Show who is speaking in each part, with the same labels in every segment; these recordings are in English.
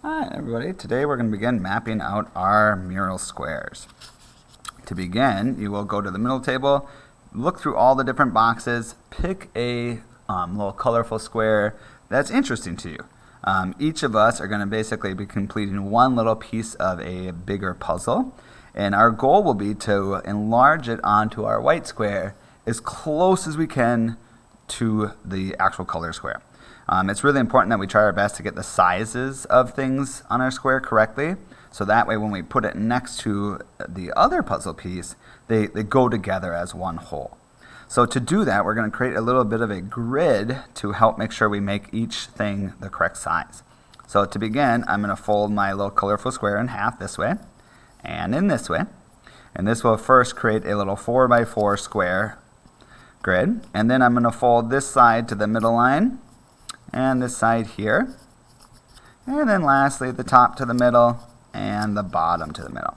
Speaker 1: Hi everybody, today we're going to begin mapping out our mural squares. To begin, you will go to the middle table, look through all the different boxes, pick a little colorful square that's interesting to you. Each of us are going to basically be completing one little piece of a bigger puzzle, and our goal will be to enlarge it onto our white square as close as we can to the actual color square. It's really important that we try our best to get the sizes of things on our square correctly, so that way when we put it next to the other puzzle piece, they go together as one whole. So to do that, we're going to create a little bit of a grid to help make sure we make each thing the correct size. So to begin, I'm going to fold my little colorful square in half this way and in this way. And this will first create a little 4x4 square grid. And then I'm going to fold this side to the middle line and this side here. And then lastly, the top to the middle and the bottom to the middle.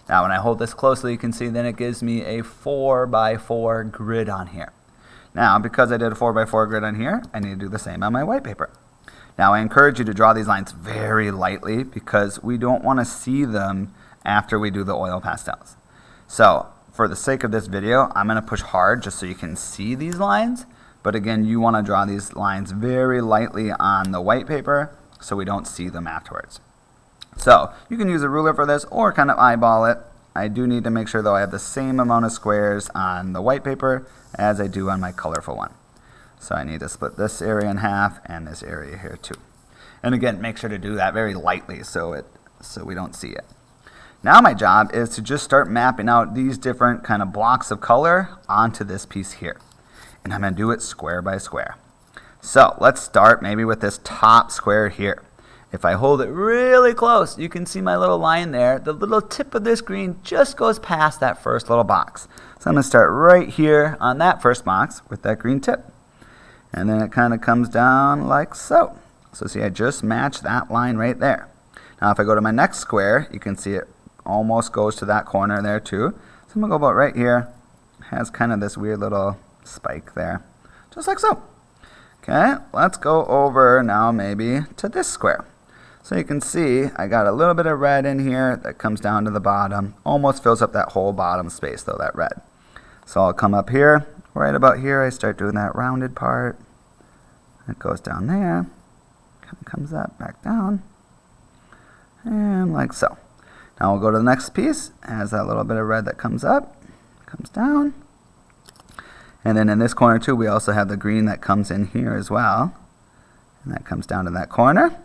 Speaker 1: Now when I hold this closely, you can see then it gives me a 4x4 grid on here. Now because I did a 4x4 grid on here, I need to do the same on my white paper. Now I encourage you to draw these lines very lightly because we don't want to see them after we do the oil pastels. So for the sake of this video, I'm going to push hard just so you can see these lines. But again, you want to draw these lines very lightly on the white paper so we don't see them afterwards. So you can use a ruler for this or kind of eyeball it. I do need to make sure though I have the same amount of squares on the white paper as I do on my colorful one. So I need to split this area in half and this area here too. And again, make sure to do that very lightly so we don't see it. Now my job is to just start mapping out these different kind of blocks of color onto this piece here. And I'm going to do it square by square. So let's start maybe with this top square here. If I hold it really close, you can see my little line there. The little tip of this green just goes past that first little box. So I'm going to start right here on that first box with that green tip. And then it kind of comes down like so. So see, I just matched that line right there. Now if I go to my next square, you can see it almost goes to that corner there too. So I'm going to go about right here. It has kind of this weird little spike there, just like so. Okay, let's go over now maybe to this square. So you can see I got a little bit of red in here that comes down to the bottom, almost fills up that whole bottom space though, that red. So I'll come up here, right about here I start doing that rounded part. It goes down there, comes up, back down, and like so. Now we'll go to the next piece, it has that little bit of red that comes up, comes down. And then in this corner too, we also have the green that comes in here as well. And that comes down to that corner.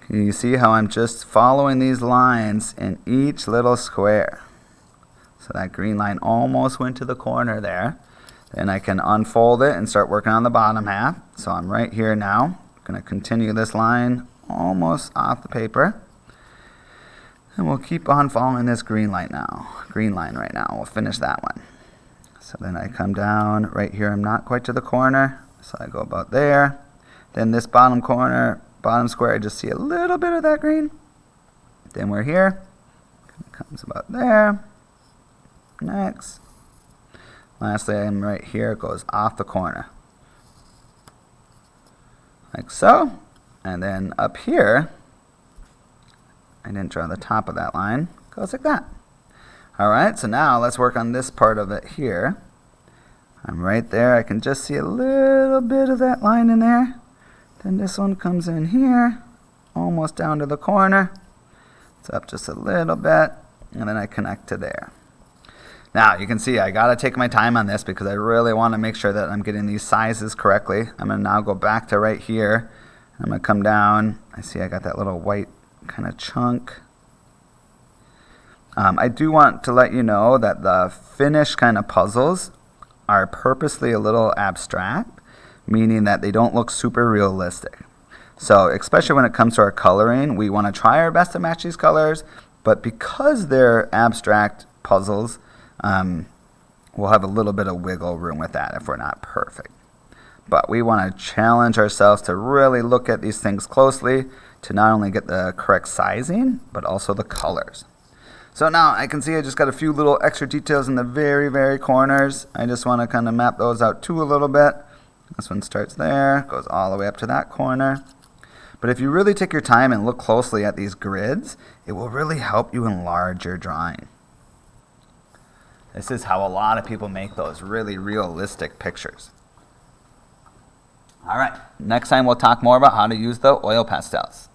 Speaker 1: Can you see how I'm just following these lines in each little square? So that green line almost went to the corner there. Then I can unfold it and start working on the bottom half. So I'm right here now. I'm going to continue this line almost off the paper. And we'll keep on following this green line right now. We'll finish that one. So then I come down right here, I'm not quite to the corner, so I go about there. Then this bottom corner, bottom square, I just see a little bit of that green. Then we're here, it comes about there. Next. Lastly, I'm right here, it goes off the corner. Like so. And then up here, I didn't draw the top of that line, it goes like that. Alright, so now let's work on this part of it here. I'm right there, I can just see a little bit of that line in there. Then this one comes in here, almost down to the corner. It's up just a little bit, and then I connect to there. Now you can see I gotta take my time on this because I really want to make sure that I'm getting these sizes correctly. I'm gonna now go back to right here. I'm gonna come down, I see I got that little white kind of chunk. I do want to let you know that the finished kind of puzzles are purposely a little abstract, meaning that they don't look super realistic. So especially when it comes to our coloring, we want to try our best to match these colors, but because they're abstract puzzles, we'll have a little bit of wiggle room with that if we're not perfect. But we want to challenge ourselves to really look at these things closely to not only get the correct sizing, but also the colors. So now I can see I just got a few little extra details in the very corners. I just want to kind of map those out too a little bit. This one starts there, goes all the way up to that corner. But if you really take your time and look closely at these grids, it will really help you enlarge your drawing. This is how a lot of people make those really realistic pictures. All right, next time we'll talk more about how to use the oil pastels.